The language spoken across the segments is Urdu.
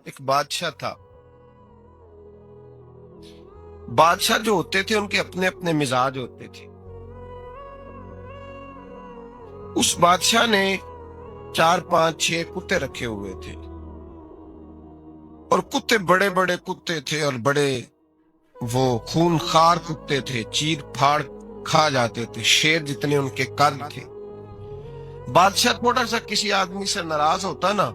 ایک بادشاہ تھا. بادشاہ جو ہوتے تھے ان کے اپنے اپنے مزاج ہوتے تھے. اس بادشاہ نے 4 5 6 کتے رکھے ہوئے تھے، اور کتے بڑے بڑے کتے تھے، اور بڑے وہ خون خار کتے تھے، چیر پھاڑ کھا جاتے تھے، شیر جتنے ان کے قد تھے. بادشاہ تھوڑا سا کسی آدمی سے ناراض ہوتا نا،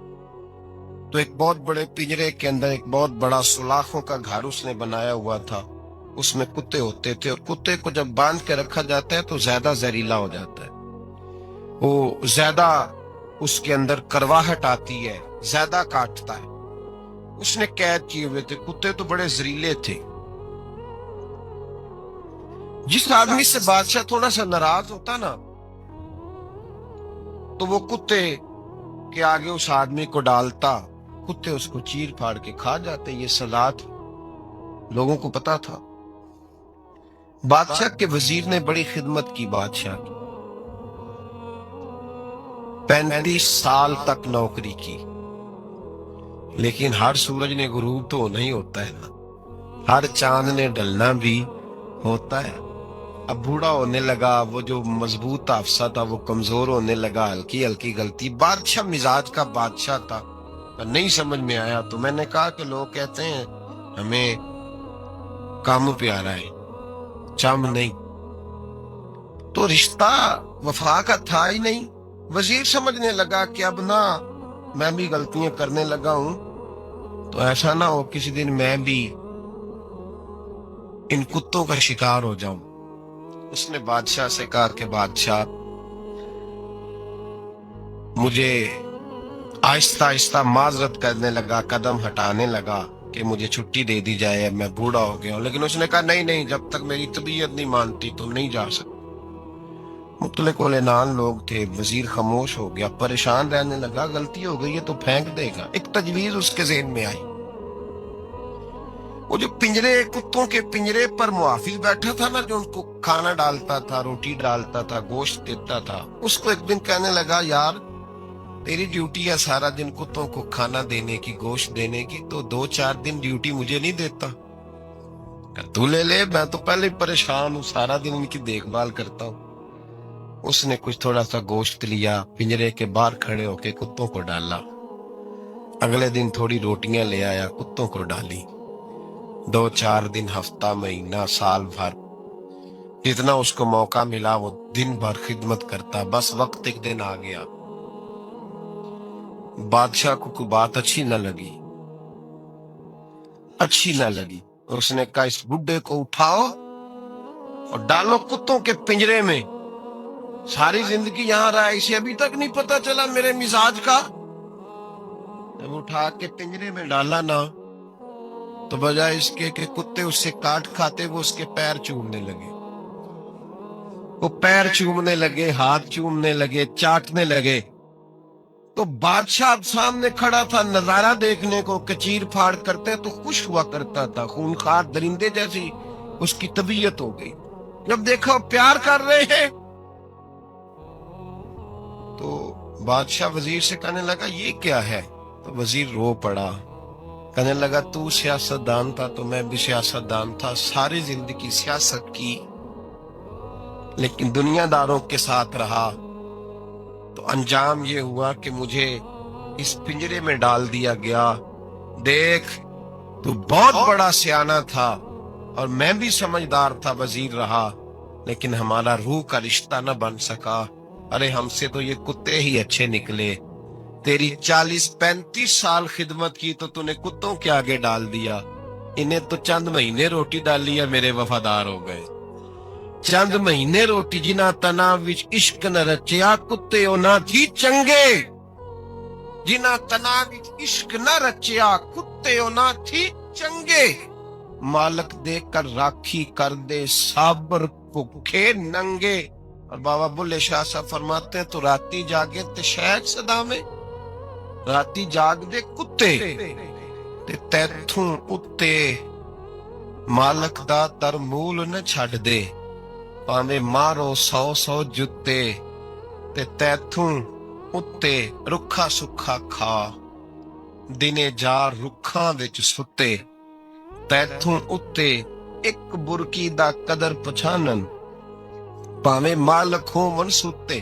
تو ایک بہت بڑے پنجرے کے اندر ایک بہت بڑا سلاخوں کا گھر اس نے بنایا ہوا تھا. اس میں کتے ہوتے تھے، اور کتے کو جب باندھ کے رکھا جاتا ہے تو زیادہ زہریلا ہو جاتا ہے، وہ زیادہ اس کے اندر کرواہٹ آتی ہے، زیادہ کاٹتا ہے. اس نے قید کیے ہوئے تھے. کتے تو بڑے زہریلے تھے. جس آدمی سے بادشاہ تھوڑا سا ناراض ہوتا نا، تو وہ کتے کے آگے اس آدمی کو ڈالتا، کتے اس کو چیر پھاڑ کے کھا جاتے. یہ سزا تھی، لوگوں کو پتا تھا. بادشاہ کے وزیر نے بڑی خدمت کی بادشاہ کی، 35 سال تک نوکری کی. لیکن ہر سورج نے غروب تو نہیں ہوتا ہے نا، ہر چاند نے ڈلنا بھی ہوتا ہے. اب بوڑھا ہونے لگا، وہ جو مضبوط افسر تھا وہ کمزور ہونے لگا، ہلکی ہلکی غلطی. بادشاہ مزاج کا بادشاہ تھا، نہیں سمجھ میں آیا. تو میں نے کہا کہ لوگ کہتے ہیں ہمیں کام پیارا ہے، چم نہیں. تو رشتہ وفا کا تھا ہی نہیں. وزیر سمجھنے لگا کہ اب نہ میں بھی غلطیاں کرنے لگا ہوں، تو ایسا نہ ہو کسی دن میں بھی ان کتوں کا شکار ہو جاؤں. اس نے بادشاہ سے کہا کہ بادشاہ، مجھے آہستہ آہستہ معذرت کرنے لگا، قدم ہٹانے لگا کہ مجھے چھٹی دے دی جائے، اب میں بوڑھا ہو گیا ہوں. لیکن اس نے کہا نہیں نہیں، جب تک میری طبیعت نہیں مانتی تم نہیں جا سکتے. مطلق العنان لوگ تھے. وزیر خاموش ہو گیا، پریشان رہنے لگا. غلطی ہو گئی ہے تو پھینک دے گا. ایک تجویز اس کے ذہن میں آئی. وہ جو پنجرے، کتوں کے پنجرے پر محافظ بیٹھا تھا نا، جو ان کو کھانا ڈالتا تھا، روٹی ڈالتا تھا، گوشت دیتا تھا، اس کو ایک دن کہنے لگا یار تیری ڈیوٹی ہے سارا دن کتوں کو کھانا دینے کی، گوشت دینے کی، تو 2 4 دن ڈیوٹی مجھے نہیں دیتا؟ تو لے لے، میں تو پہلے پریشان ہوں، سارا دن ان کی دیکھ بھال کرتا ہوں. اس نے کچھ تھوڑا سا گوشت لیا، پنجرے کے باہر کھڑے ہو کے کتوں کو ڈالا. اگلے دن تھوڑی روٹیاں لے آیا، کتوں کو ڈالی. 2 4 دن، ہفتہ، مہینہ، سال بھر، جتنا اس کو موقع ملا وہ دن بھر خدمت کرتا. بس وقت ایک دن آ گیا، بادشاہ کو کوئی بات اچھی نہ لگی. اس نے کہا اس بڈھے کو اٹھاؤ اور ڈالو کتوں کے پنجرے میں. ساری زندگی یہاں رہا، اسے ابھی تک نہیں پتا چلا میرے مزاج کا. جب اٹھا کے پنجرے میں ڈالا نا، تو بجائے اس کے کہ کتے اس سے کاٹ کھاتے، وہ اس کے پیر چومنے لگے. وہ پیر چومنے لگے، ہاتھ چومنے لگے، چاٹنے لگے. تو بادشاہ اب سامنے کھڑا تھا نظارہ دیکھنے کو کہ چیر پھاڑ کرتے تو خوش ہوا کرتا تھا، خونخوار درندے جیسی اس کی طبیعت ہو گئی. جب دیکھا پیار کر رہے ہیں، تو بادشاہ وزیر سے کہنے لگا یہ کیا ہے؟ تو وزیر رو پڑا، کہنے لگا تو سیاست دان تھا تو میں بھی سیاست دان تھا، ساری زندگی سیاست کی، لیکن دنیا داروں کے ساتھ رہا، تو انجام یہ ہوا کہ مجھے اس پنجرے میں ڈال دیا گیا. دیکھ تو بہت بڑا سیانہ تھا اور میں بھی سمجھدار تھا، وزیر رہا، لیکن ہمارا روح کا رشتہ نہ بن سکا. ارے ہم سے تو یہ کتے ہی اچھے نکلے. تیری 40 35 سال خدمت کی تو نے کتوں کے آگے ڈال دیا. انہیں تو چند مہینے روٹی ڈالی ہے، میرے وفادار ہو گئے. چند مہینے روٹی جنا تنا وچ عشق نہ رچیا، کتے او نہ تھی چنگے. جنا تنا وچ عشق نہ رچیا، کتے او نہ تھی چنگے. مالک دے کر راکھی کر دے، صابر بھوکے ننگے. اور بابا بلے شاہ صاحب فرماتے ہیں تو راتی جاگے تے شہد صدا میں، راتی جاگ دے کتے تے تیتھوں اتے مالک دا ترمول نہ چھڈ دے. پاویں مارو 100 جتے تے تیتھوں اتے رکھا سکھا کھا. ਦਿਨੇ ਜਾ ਰੁੱਖਾਂ ਵਿੱਚ ਸੁੱਤੇ, ਤੈਥੋਂ ਉੱਤੇ ਇੱਕ ਬੁਰਕੀ ਦਾ ਕਦਰ ਪਛਾਨਣ, ਭਾਵੇਂ ਮਾਲਕ ਹੋਵਨ ਸੁੱਤੇ।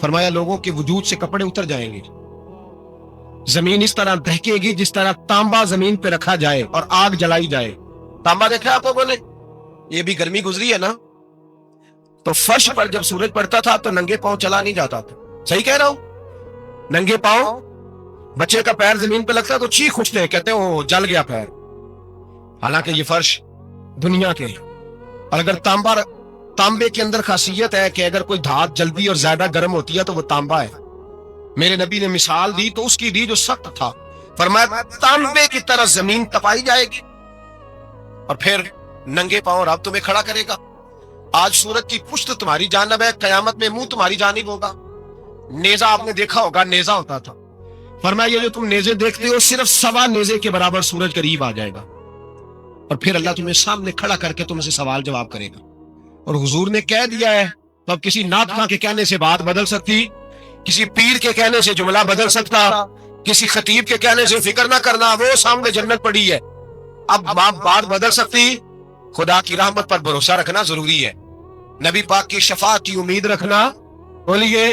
فرمایا لوگوں کے وجود سے کپڑے اتر جائیں گے, زمین اس طرح دہکے گی جس طرح تانبا زمین پہ رکھا جائے اور آگ جلائی جائے. تانبا دیکھا آپ لوگوں نے؟ یہ بھی گرمی گزری ہے نا, تو فرش پر جب سورج پڑتا تھا تو ننگے پاؤں چلا نہیں جاتا تھا. صحیح کہہ رہا ہوں؟ ننگے پاؤں, بچے کا پیر زمین پہ لگتا تو چیخ اٹھتے ہیں, کہتے ہیں وہ جل گیا پیر. حالانکہ یہ فرش دنیا کے, اور اگر تانبے کے اندر خاصیت ہے کہ اگر کوئی دھات جلدی اور زیادہ گرم ہوتی ہے تو وہ تانبا ہے. میرے نبی نے مثال دی تو اس کی دی جو سخت تھا, فرمایا تانبے کی طرح زمین تپائی جائے گی اور پھر ننگے پاؤں رب تمہیں کھڑا کرے گا. آج سورج کی پشت تمہاری جانب ہے, قیامت میں منہ تمہاری جانب ہوگا. نیزہ آپ نے دیکھا ہوگا, نیزہ ہوتا تھا. فرمایا یہ جو تم نیزے دیکھتے ہو صرف 1.25 نیزے کے برابر سورج قریب آ جائے گا, اور پھر اللہ تمہیں سامنے کھڑا کر کے تم سے سوال جواب کرے گا. اور حضور نے کہہ دیا ہے تو اب کسی نعت خواں کے کہنے سے بات بدل سکتی, کسی پیر کے کہنے سے جملہ بدل سکتا, کسی خطیب کے کہنے سے فکر نہ کرنا, وہ سامنے جنت پڑی ہے. اب بات بدل سکتی. خدا کی رحمت پر بھروسہ رکھنا ضروری ہے, نبی پاک کی شفاعت کی امید رکھنا بولیے,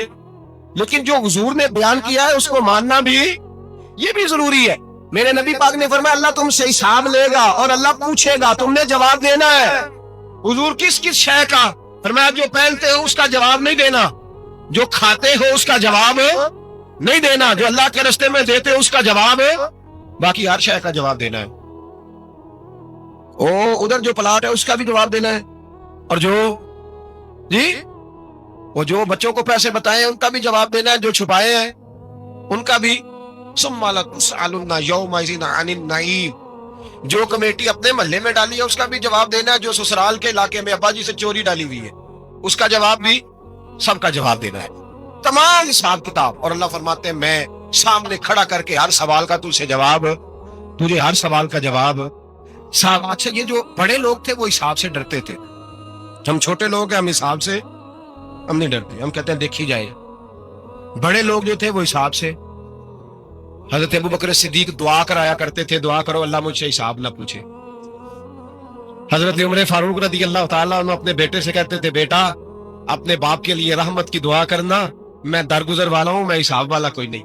لیکن جو حضور نے بیان کیا ہے اس کو ماننا بھی یہ بھی ضروری ہے. میرے نبی پاک نے فرمایا اللہ تم سے حساب لے گا اور اللہ پوچھے گا, تم نے جواب دینا ہے. حضور کس کس شے کا؟ فرمایا جو پہنتے ہو اس کا جواب نہیں دینا, جو کھاتے ہو اس کا جواب نہیں دینا, جو اللہ کے راستے میں دیتے ہو اس کا جواب, باقی ہر شے کا جواب دینا ہے. ادھر جو پلاٹ ہے اس کا بھی جواب دینا ہے, اور جو بچوں کو پیسے بتائے ان کا بھی جواب دینا ہے, جو چھپائے ہیں ان کا بھی. ثم لتسألن یومئذ عن النعیم, جو کمیٹی اپنے محلے میں ڈالی ہے اس کا بھی جواب دینا ہے, جو سسرال کے علاقے میں ابا جی سے چوری ڈالی ہوئی ہے اس کا جواب بھی, سب کا جواب دینا ہے, تمام حساب کتاب. اور اللہ فرماتے ہیں میں سامنے کھڑا کر کے ہر سوال کا تجھے ہر سوال کا جواب صاحب. اچھا یہ جو بڑے لوگ تھے وہ حساب سے ڈرتے تھے, ہم چھوٹے لوگ ہیں ہم حساب سے ہم نہیں ڈرتے, ہم کہتے ہیں دیکھی جائے. بڑے لوگ جو تھے وہ حساب سے, حضرت ابو بکر صدیق دعا کرایا کرتے تھے, دعا کرو اللہ مجھ سے حساب نہ پوچھے. حضرت عمر فاروق رضی اللہ تعالیٰ عنہ اپنے بیٹے سے کہتے تھے بیٹا اپنے باپ کے لیے رحمت کی دعا کرنا, میں درگزر والا ہوں, میں حساب والا کوئی نہیں.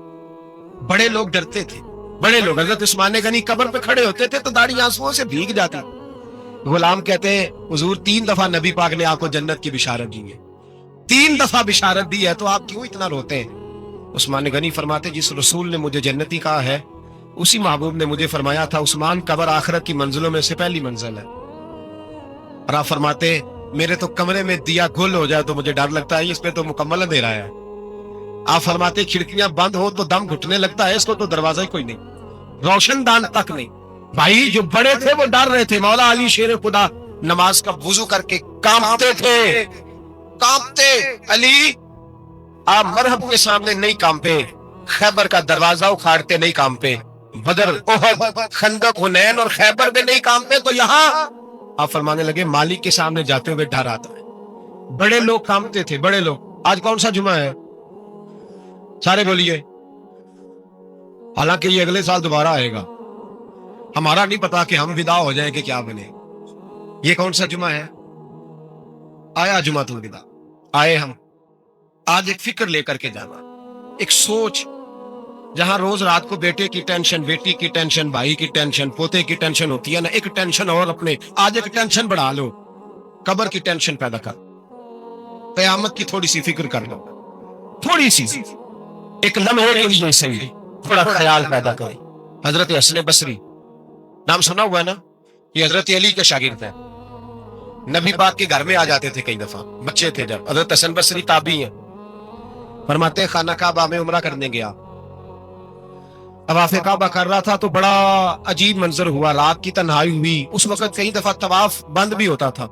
بڑے لوگ ڈرتے تھے, بڑے لوگ. حضرت عثمان غنی قبر پہ کھڑے ہوتے تھے تو داڑھی آنسوؤں سے بھیگ جاتی. غلام کہتے ہیں حضور 3 دفعہ نبی پاک نے آپ کو جنت کی بشارت دی ہے, 3 دفعہ بشارت دی ہے, تو آپ کیوں اتنا روتے ہیں؟ عثمان غنی فرماتے جس رسول نے مجھے جنتی کہا ہے اسی محبوب نے مجھے فرمایا تھا عثمان قبر آخرت کی منزلوں میں سے پہلی منزل ہے. اور آپ فرماتے میرے تو کمرے میں دیا گل ہو جائے تو مجھے ڈر لگتا ہے, اس پہ تو مکمل اندھیرا ہے. آپ فرماتے کھڑکیاں بند ہو تو دم گھٹنے لگتا ہے, اس کو تو دروازہ ہی کوئی نہیں, روشن دان تک نہیں. بھائی جو بڑے تھے وہ ڈر رہے تھے. مولا علی شیر خدا نماز کا وضو کر کے کانپتے تھے, کانپتے. علی آپ مرحب کے سامنے نہیں کانپے, خیبر کا دروازہ اکھاڑتے نہیں کانپے, بدر احد خندق حنین اور خیبر میں نہیں کانپے, تو یہاں آپ فرمانے لگے مالک کے سامنے جاتے ہوئے ڈر آتا ہے. بڑے لوگ کانپتے تھے, بڑے لوگ. آج کون سا جمعہ ہے؟ سارے بولیے. حالانکہ یہ اگلے سال دوبارہ آئے گا, ہمارا نہیں پتا کہ ہم ودا ہو جائیں کہ کیا بنے. یہ کون سا جمعہ ہے؟ آیا جمعہ الوداع. آئے ہم آج ایک فکر لے کر کے جانا, ایک سوچ. جہاں روز رات کو بیٹے کی ٹینشن, بیٹی کی ٹینشن, بھائی کی ٹینشن, پوتے کی ٹینشن ہوتی ہے نا, ایک ٹینشن اور اپنے آج ایک ٹینشن بڑھا لو, قبر کی ٹینشن پیدا کر, قیامت کی تھوڑی سی فکر کر لو, تھوڑی سی, ایک لمحے کے لیے صحیح تھوڑا خیال پیدا کرے. حضرت حسن بصری نام سنا ہوا ہے نا, یہ حضرت علی کے شاگرد ہیں, نبی پاک کے گھر میں آ جاتے تھے کئی دفعہ, بچے تھے جب. حضرت حسن بصری تابعی ہیں, فرماتے خانہ کعبہ میں عمرہ کرنے گیا, طواف کعبہ کر رہا تھا تو بڑا عجیب منظر ہوا, رات کی تنہائی ہوئی. اس وقت کئی دفعہ طواف بند بھی ہوتا تھا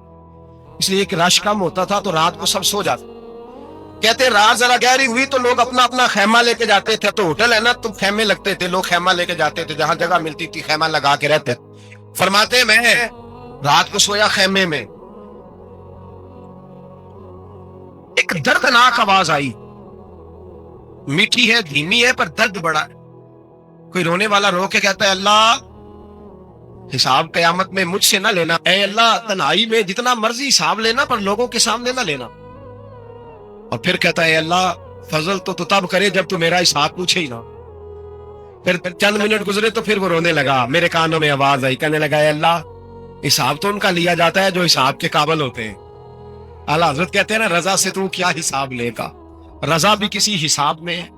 اس لیے کہ رش کم ہوتا تھا تو رات کو سب سو جاتے. کہتے رات ذرا گہری ہوئی تو لوگ اپنا اپنا خیمہ لے کے جاتے تھے, تو ہوٹل ہے نا تو خیمے لگتے تھے, لوگ خیمہ لے کے جاتے تھے, جہاں جگہ ملتی تھی خیمہ لگا کے رہتے. فرماتے میں رات کو سویا خیمے میں, ایک دردناک آواز آئی, میٹھی ہے دھیمی ہے پر درد بڑا ہے. کوئی رونے والا رو کے کہتا ہے اللہ حساب قیامت میں مجھ سے نہ لینا، اے اللہ تنہائی میں جتنا مرضی حساب لینا پر لوگوں کے سامنے نہ لینا۔ اور پھر کہتا ہے اے اللہ فضل تو تب کرے جب تو میرا حساب پوچھے ہی نہ۔ پھر چند منٹ گزرے تو پھر وہ رونے لگا، میرے کانوں میں آواز آئی، کہنے لگا اے اللہ حساب تو ان کا لیا جاتا ہے جو حساب کے قابل ہوتے ہیں۔ اعلیٰ حضرت کہتے ہیں نا رضا سے تو کیا حساب لے گا، رضا بھی کسی حساب میں ہے۔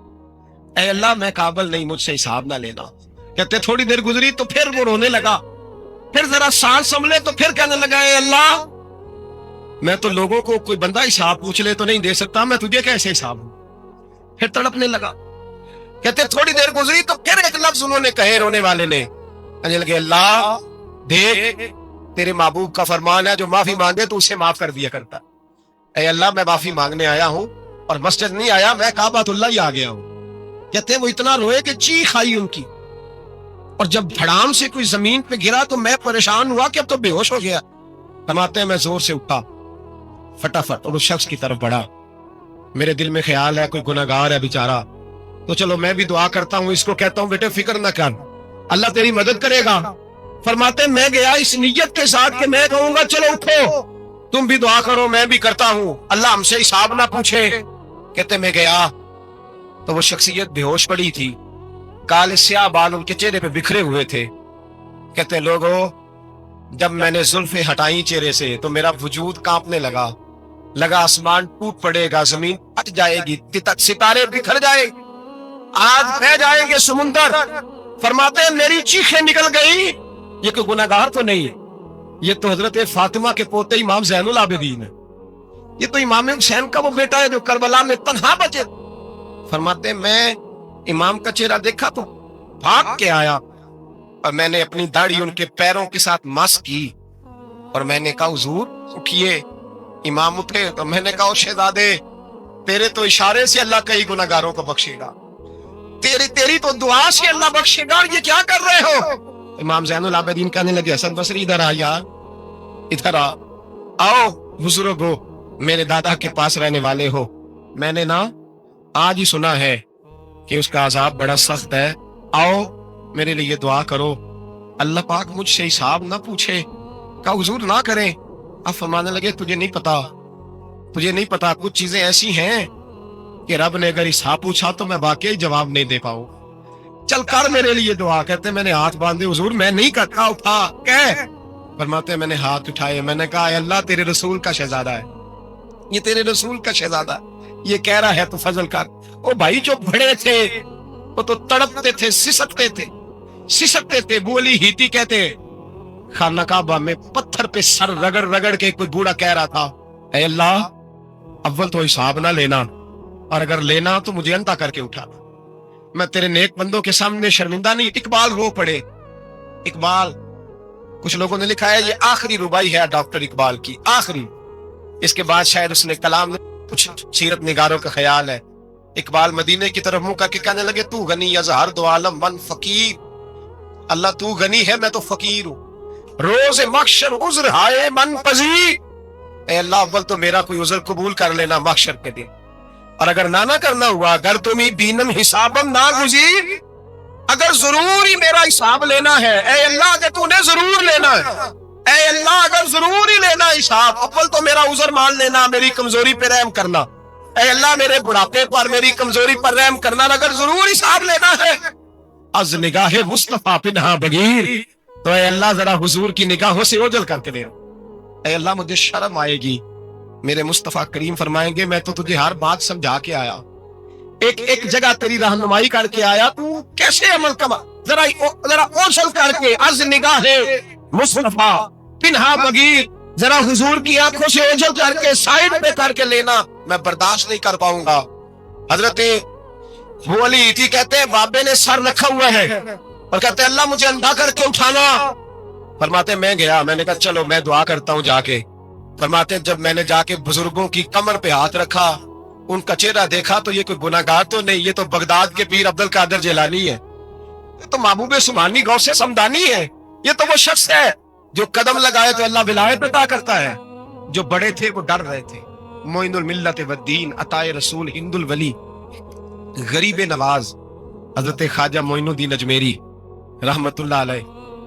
اے اللہ میں قابل نہیں، مجھ سے حساب نہ لینا۔ کہتے تھوڑی دیر گزری تو پھر وہ رونے لگا، پھر ذرا سانس سنبھلے تو پھر کہنے لگا اے اللہ میں تو لوگوں کو کوئی بندہ حساب پوچھ لے تو نہیں دے سکتا، میں تجھے کیسے حساب ہوں؟ پھر تڑپنے لگا۔ کہتے تھوڑی دیر گزری تو پھر ایک لفظ انہوں نے کہے رونے والے نے، کہنے لگے اللہ دیکھ تیرے محبوب کا فرمان ہے جو معافی مانگے تو اسے معاف کر دیا کرتا۔ اے اللہ میں معافی مانگنے آیا ہوں اور مسجد نہیں آیا، میں کعبۃ اللہ ہی آ گیا ہوں۔ کہتے وہ اتنا روئے کہ چیخ آئی ان کی، اور جب دھڑام سے کوئی زمین پہ گرا تو میں پریشان ہوا کہ اب تو بے ہوش ہو گیا۔ فرماتے ہیں میں زور سے اٹھا فٹافٹ اور اس شخص کی طرف بڑھا، میرے دل میں خیال ہے کوئی گناہگار ہے بیچارہ، تو چلو میں بھی دعا کرتا ہوں، اس کو کہتا ہوں بیٹے فکر نہ کر اللہ تیری مدد کرے گا۔ فرماتے میں گیا اس نیت کے ساتھ کہ میں کہوں گا چلو اٹھو تم بھی دعا کرو، میں بھی کرتا ہوں، اللہ ہم سے حساب نہ پوچھے۔ کہتے میں گیا تو وہ شخصیت بے ہوش پڑی تھی، کالے سیاہ بال ان کے چہرے پہ بکھرے ہوئے تھے۔ کہتے لوگوں جب میں نے زلفیں ہٹائیں چہرے سے تو میرا وجود کانپنے لگا آسمان ٹوٹ پڑے گا، زمین پھٹ جائے گی، ستارے بکھر جائے، آج بہ جائیں گے سمندر۔ فرماتے ہیں میری چیخیں نکل گئی، یہ کوئی گناہگار تو نہیں ہے، یہ تو حضرت فاطمہ کے پوتے امام زین العابدین ہے، یہ تو امام حسین کا وہ بیٹا ہے جو کربلا میں تنہا بچے۔ فرماتے ہیں میں امام کا چہرہ دیکھا تو بھاگ کے آیا اور میں نے اپنی داڑھی ان کے پیروں کے ساتھ مس کی اور میں نے کہا حضور اٹھیے۔ امام اٹھے تو میں نے کہا شہزادے تیرے تو اشارے سے اللہ کئی گناہگاروں کو بخشے گا، تیری تو دعا سے اللہ بخشے گا، یہ کیا کر رہے ہو؟ امام زین العابدین کہنے لگے حسن بصری ادھر آ یار، ادھر آؤ بزرگو، میرے دادا کے پاس رہنے والے ہو، میں نے نا آج ہی سنا ہے کہ اس کا عذاب بڑا سخت ہے، آؤ میرے لیے دعا کرو، اللہ پاک مجھ سے حساب نہ پوچھے۔ کہا حضور نہ کریں۔ اب فرمانے لگے تجھے نہیں پتا کچھ چیزیں ایسی ہیں کہ رب نے اگر حساب پوچھا تو میں واقعی جواب نہیں دے پاؤں، چل کر میرے لیے دعا۔ کہتے میں نے ہاتھ باندھے حضور میں نہیں کرتا، اٹھا کہہ۔ فرماتے میں نے ہاتھ اٹھائے، میں نے کہا اے اللہ تیرے رسول کا شہزادہ ہے، یہ تیرے رسول کا شہزادہ یہ کہہ رہا ہے تو فضل کر۔ وہ بھائی جو بڑے تھے وہ تو تڑپتے تھے، سسکتے تھے، بولی ہیتی کہتے۔ خانہ کعبہ میں پتھر پہ سر رگڑ کے کوئی بوڑھا کہہ رہا تھا اے اللہ اول تو حساب نہ لینا، اور اگر لینا تو مجھے اندھا کر کے اٹھا، میں تیرے نیک بندوں کے سامنے شرمندہ نہیں۔ اقبال رو پڑے، اقبال کچھ لوگوں نے لکھا ہے یہ آخری ربائی ہے ڈاکٹر اقبال کی، آخری، اس کے بعد شاید اس نے کلام، کچھ سیرت نگاروں کا خیال ہے اقبال مدینے کی طرف منہ کر کے کہنے لگے تو غنی اظہر دو عالم من فقیر، اللہ تو غنی ہے میں تو فقیر ہوں، روز محشر عذر ہائے من پذیر، اے اللہ اول تو میرا کوئی عذر قبول کر لینا محشر کے دن، اور اگر نہ کرنا ہوا اگر تمہیں بینم حسابم نہ گزیر، اگر ضرور ہی میرا حساب لینا ہے اے اللہ کہ تو نے ضرور لینا ہے، اے اللہ اگر ضرور ہی لینا حساب اول تو میرا عذر مان لینا، میری کمزوری پہ رحم کرنا، اے اللہ میرے بڑھاپے پر میری کمزوری پر رحم کرنا، اگر ضرور حساب لینا ہے از نگاہ مصطفیٰ پنہا بغیر، تو اے اللہ ذرا حضور کی نگاہوں سے اوجھل کر کے دے، اے اللہ مجھے شرم آئے گی، میرے مصطفیٰ کریم فرمائیں گے میں تو تجھے ہر بات سمجھا کے آیا، ایک جگہ تیری رہنمائی کر کے آیا، تو کیسے عمل کما، ذرا اوجھل کر کے از نگاہ مصطفیٰ پنہا بغیر، ذرا حضور کی آنکھوں سے اوجھل کر کے سائڈ پہ کر کے لینا، میں برداشت نہیں کر پاؤں گا۔ حضرت وہ علی ایتی کہتے ہیں بابے نے سر رکھا ہوا ہے اور کہتے ہیں اللہ مجھے اندھا کر کے اٹھانا۔ فرماتے میں گیا، میں نے کہا چلو میں دعا کرتا ہوں جا کے۔ فرماتے جب میں نے جا کے بزرگوں کی کمر پہ ہاتھ رکھا، ان کا چہرہ دیکھا تو یہ کوئی گناہگار تو نہیں، یہ تو بغداد کے پیر عبد القادر جیلانی ہے، یہ تو محبوب سبحانی غوث سمدانی ہے، یہ تو وہ شخص ہے جو قدم لگائے تو اللہ ولایت عطا کرتا ہے۔ جو بڑے تھے وہ ڈر رہے تھے، معین الملت والدین عطائے رسول ہند الولی غریب نواز حضرت خواجہ معین الدین اجمیری رحمت اللہ علیہ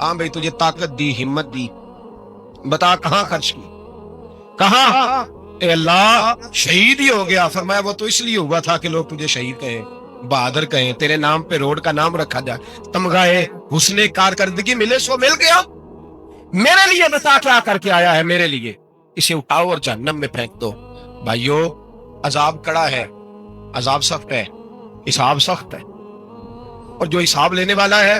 ہاں بھائی تجھے طاقت دی، ہمت دی، بتا کہاں خرچ کی، کہاں؟ اے اللہ شہید ہی ہو گیا۔ فرمایا وہ تو اس لیے ہوا تھا کہ لوگ تجھے شہید کہیں، بہادر کہیں، تیرے نام پہ روڈ کا نام رکھا جائے، تمغائے حسن کارکردگی ملے، سو مل گیا۔ میرے لیے بتا کیا کر کے آیا ہے، میرے لیے اسے اٹھاؤ اور جہنم میں پھینک دو۔ بھائیو عذاب کڑا ہے، عذاب سخت ہے، حساب سخت ہے، اور جو حساب لینے والا ہے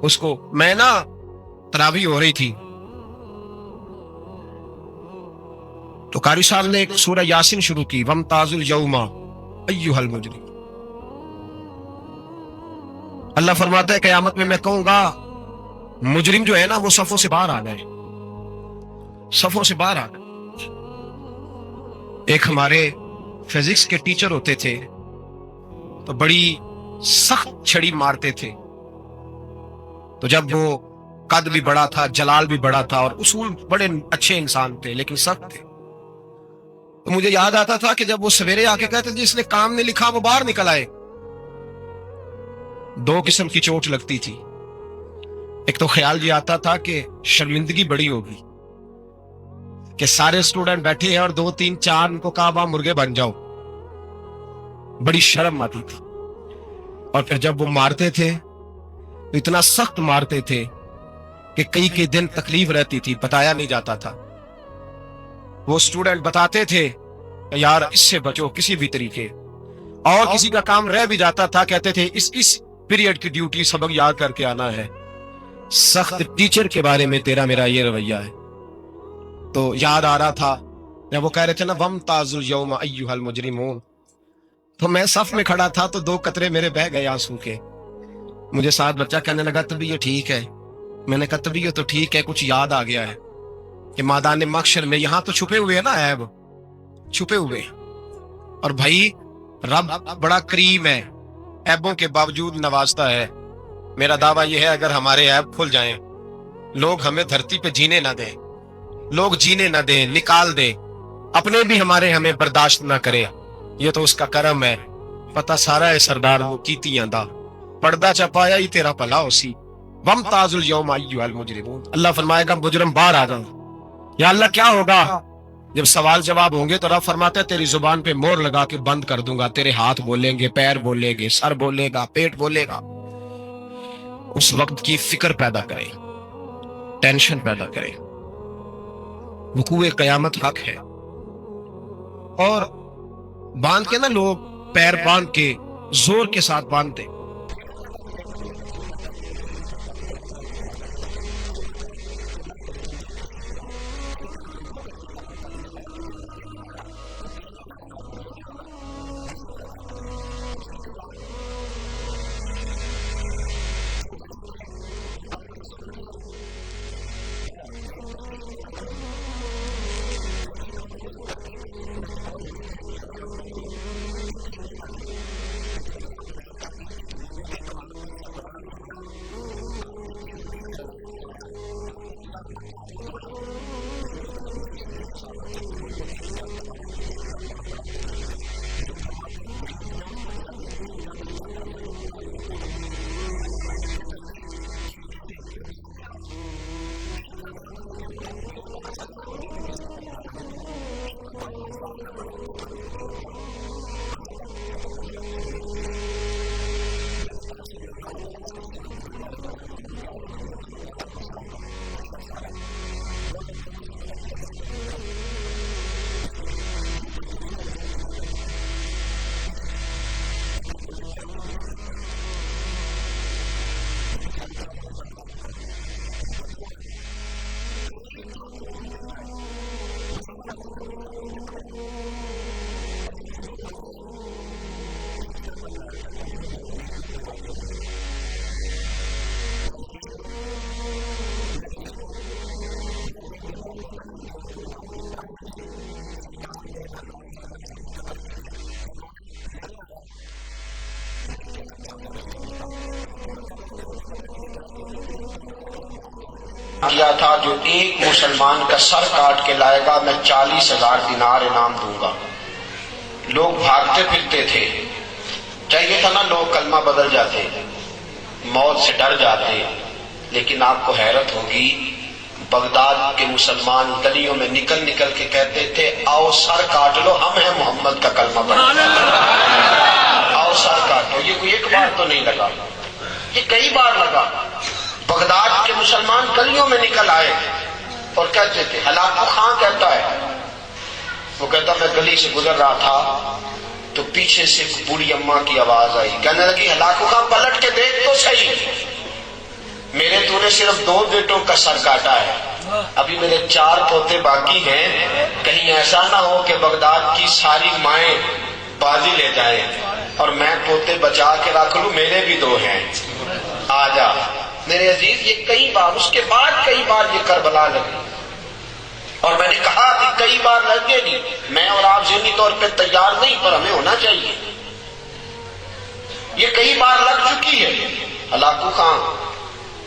اس کو، میں نا تراویح ہو رہی تھی تو قاری صاحب نے ایک سورہ یاسین شروع کی، وَامْتَازُوا الْيَوْمَ أَيُّهَا الْمُجْرِمُونَ۔ اللہ فرماتا ہے قیامت میں کہوں گا مجرم جو ہے نا وہ صفوں سے باہر آ گئے، صفوں سے باہر آ گئے۔ ایک ہمارے فزکس کے ٹیچر ہوتے تھے تو بڑی سخت چھڑی مارتے تھے، تو جب وہ قد بھی بڑا تھا، جلال بھی بڑا تھا، اور اصول بڑے اچھے انسان تھے لیکن سخت تھے، تو مجھے یاد آتا تھا کہ جب وہ سویرے آ کے کہتے جس نے کام نہیں لکھا وہ باہر نکل آئے۔ دو قسم کی چوٹ لگتی تھی، ایک تو خیال یہ آتا تھا کہ شرمندگی بڑی ہوگی کہ سارے اسٹوڈنٹ بیٹھے ہیں اور 2 3 4 ان کو کہا وہاں مرغے بن جاؤ، بڑی شرم آتی تھی۔ اور پھر جب وہ مارتے تھے تو اتنا سخت مارتے تھے کہ کئی دن تکلیف رہتی تھی، بتایا نہیں جاتا تھا۔ وہ اسٹوڈنٹ بتاتے تھے کہ یار اس سے بچو کسی بھی طریقے، اور کسی کا کام رہ بھی جاتا تھا کہتے تھے اس پیریڈ کی ڈیوٹی سبق یاد کر کے آنا ہے۔ سخت ٹیچر کے بارے میں تیرا میرا یہ رویہ ہے۔ تو یاد آ رہا تھا جب وہ کہہ رہے تھے نا وَامْتَازُوا الْيَوْمَ أَيُّهَا الْمُجْرِمُونَ، تو میں صف میں کھڑا تھا تو 2 قطرے میرے بہہ گئے آنسو کے۔ مجھے ساتھ بچہ کہنے لگا طبیعت ٹھیک ہے، میں نے کہا طبیعت تو ٹھیک ہے، کچھ یاد آ گیا ہے کہ میدان محشر میں یہاں تو چھپے ہوئے ہیں نا عیب، چھپے ہوئے ہیں، اور بھائی رب بڑا کریم ہے، عیبوں کے باوجود نوازتا ہے۔ میرا دعویٰ یہ ہے اگر ہمارے عیب کھل جائیں، لوگ ہمیں دھرتی پہ جینے نہ دیں، لوگ جینے نہ دیں، نکال دیں، اپنے بھی ہمیں برداشت نہ کرے، یہ تو اس کا کرم ہے۔ پتہ سارا ہے سردار وہ کیتیاں دا پردہ چپایا ہی تیرا پلا اسی۔ وَامْتَازُوا الْيَوْمَ أَيُّهَا الْمُجْرِمُونَ، اللہ فرمائے گا مجرم باہر آ جاؤ۔ یا اللہ کیا ہوگا؟ جب سوال جواب ہوں گے تو رب فرماتا ہے تیری زبان پہ مور لگا کے بند کر دوں گا، تیرے ہاتھ بولیں گے، پیر بولیں گے، سر بولے گا، پیٹ بولے گا۔ اس وقت کی فکر پیدا کریں، ٹینشن پیدا کریں۔ وقوع قیامت حق ہے، اور باندھ کے نا لوگ پیر باندھ کے زور کے ساتھ باندھتے۔ کیا تھا جو ایک مسلمان کا سر کاٹ کے لائے گا میں 40,000 دینار انعام دوں گا۔ لوگ بھاگتے پھرتے تھے، چاہیے تھا نا لوگ کلمہ بدل جاتے، موت سے ڈر جاتے، لیکن آپ کو حیرت ہوگی بغداد کے مسلمان گلیوں میں نکل نکل کے کہتے تھے آؤ سر کاٹ لو، ہم ہیں محمد کا کلمہ پڑھنے والے، آؤ سر کاٹو۔ یہ کوئی ایک بار تو نہیں لگا، یہ کئی بار لگا۔ بغداد کے مسلمان گلیوں میں نکل آئے اور کہتے تھے، ہلاکو خان کہتا ہے، وہ کہتا میں گلی سے گزر رہا تھا تو پیچھے سے بوڑھی اماں کی آواز آئی، کہنے لگی ہلاکو خان پلٹ کے دیکھ تو صحیح، میرے تو نے صرف 2 بیٹوں کا سر کاٹا ہے، ابھی میرے 4 پوتے باقی ہیں، کہیں ایسا نہ ہو کہ بغداد کی ساری مائیں بازی لے جائیں اور میں پوتے بچا کے رکھ لوں، میرے بھی 2 ہیں، آ جا۔ میرے عزیز یہ کئی بار، اس کے بعد کئی بار یہ کربلا لگی، اور میں نے کہا کہ کئی بار لگے گی، میں اور آپ ذہنی طور پہ تیار نہیں، پر ہمیں ہونا چاہیے۔ یہ کئی بار لگ چکی ہے۔ ہلاکو خان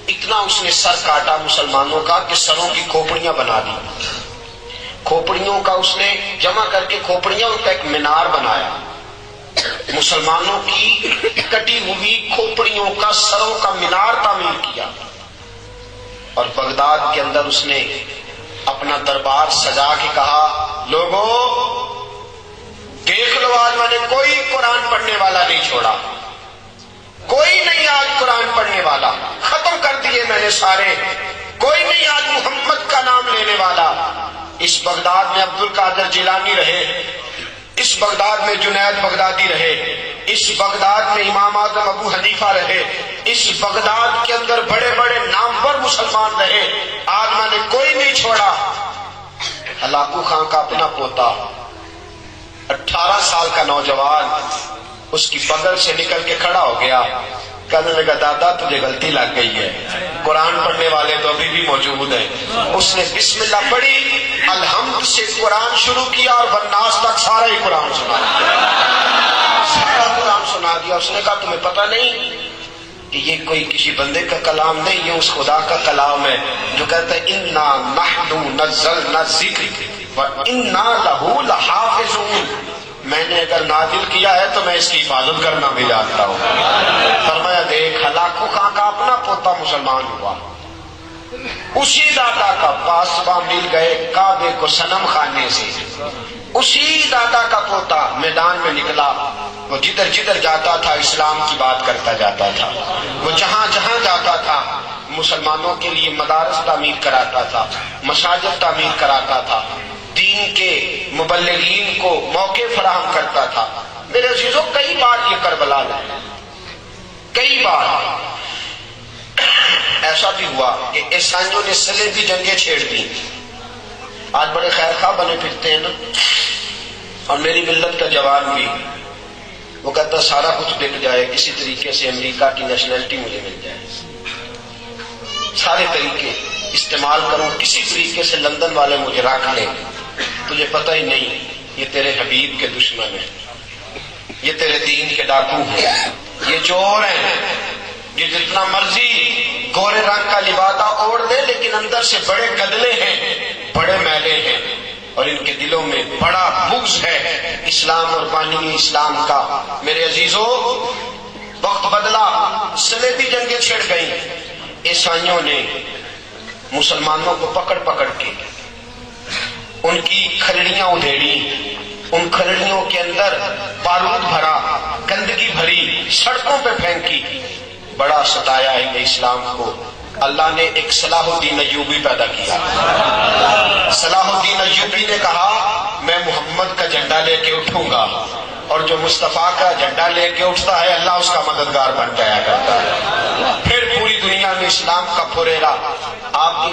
اتنا اس نے سر کاٹا مسلمانوں کا کہ سروں کی کھوپڑیاں بنا دی، کھوپڑیوں کا اس نے جمع کر کے کھوپڑیاں ان کا ایک مینار بنایا، مسلمانوں کی کٹی ہوئی کھوپڑیوں کا سروں کا مینار تعمیر کیا، اور بغداد کے اندر اس نے اپنا دربار سجا کے کہا لوگوں دیکھ لو، آج میں نے کوئی قرآن پڑھنے والا نہیں چھوڑا، کوئی نہیں آج قرآن پڑھنے والا، ختم کر دیے میں نے سارے، کوئی نہیں آج محمد کا نام لینے والا۔ اس بغداد میں عبد القادر جیلانی رہے، اس بغداد میں جنید بغدادی رہے، اس بغداد میں امام اعظم ابو حنیفہ رہے، اس بغداد کے اندر بڑے بڑے نامور مسلمان رہے، آج میں نے کوئی نہیں چھوڑا۔ ہلاکو خان کا اپنا پوتا 18 سال کا نوجوان اس کی بغل سے نکل کے کھڑا ہو گیا، کہنے لگا دادا تجھے غلطی لگ گئی ہے، قرآن پڑھنے والے تو ابھی بھی موجود ہیں۔ اس نے بسم اللہ پڑھی، الحمد سے قرآن شروع کیا اور والناس تک سارا ہی قرآن سنا دیا، سارا قرآن سنا دیا۔ اس نے کہا تمہیں پتہ نہیں کہ یہ کوئی کسی بندے کا کلام نہیں، یہ اس خدا کا کلام ہے جو کہتا ہے انا نحن نزلنا الذکر وانا لہ لحافظون، میں نے اگر نازل کیا ہے تو میں اس کی حفاظت کرنا بھی جانتا ہوں۔ فرمایا دیکھ ہلاکو خان کا اپنا پوتا مسلمان ہوا، اسی دادا کا پاسباں مل گئے کعبے کو صنم خانے سے، اسی دادا کا پوتا میدان میں نکلا، وہ جدھر جدھر جاتا تھا اسلام کی بات کرتا جاتا تھا، وہ جہاں جہاں جاتا تھا مسلمانوں کے لیے مدارس تعمیر کراتا تھا، مساجد تعمیر کراتا تھا، دین کے مبلغین کو موقع فراہم کرتا تھا۔ میرے عزیزوں کئی بار یہ کربلا لگا، کئی بار ایسا بھی ہوا کہ عیسائیوں نے صلیبی جنگیں چھیڑ دی، آج بڑے خیر خواہ بنے پھرتے ہیں نا، اور میری ملت کا جوان بھی وہ کہتا سارا کچھ بک جائے، کسی طریقے سے امریکہ کی نیشنلٹی مجھے مل جائے، سارے طریقے استعمال کروں، کسی طریقے سے لندن والے مجھے رکھ لیں، تجھے پتہ ہی نہیں یہ تیرے حبیب کے دشمن ہیں، یہ تیرے دین کے ڈاکو ہیں، یہ چور ہیں، یہ جتنا مرضی گورے رنگ کا لبادہ اوڑھ دے لیکن اندر سے بڑے گدلے ہیں، بڑے میلے ہیں، اور ان کے دلوں میں بڑا بغض ہے اسلام اور بانی اسلام کا۔ میرے عزیزوں وقت بدلا، صلیبی جنگیں چھڑ گئیں، عیسائیوں نے مسلمانوں کو پکڑ پکڑ کے ان کی کھلڑیاں ادھیڑی، ان کھلڑیوں کے اندر بارود بھرا، گندگی بھری، سڑکوں پہ پھینکی، بڑا ستایا ہے اسلام کو۔ اللہ نے ایک صلاح الدین ایوبی پیدا کیا، صلاح الدین ایوبی نے کہا میں محمد کا جھنڈا لے کے اٹھوں گا، اور جو مصطفیٰ کا جھنڈا لے کے اٹھتا ہے اللہ اس کا مددگار بن جایا کرتا ہے، پھر پوری دنیا میں اسلام کا پھریرا آپ کی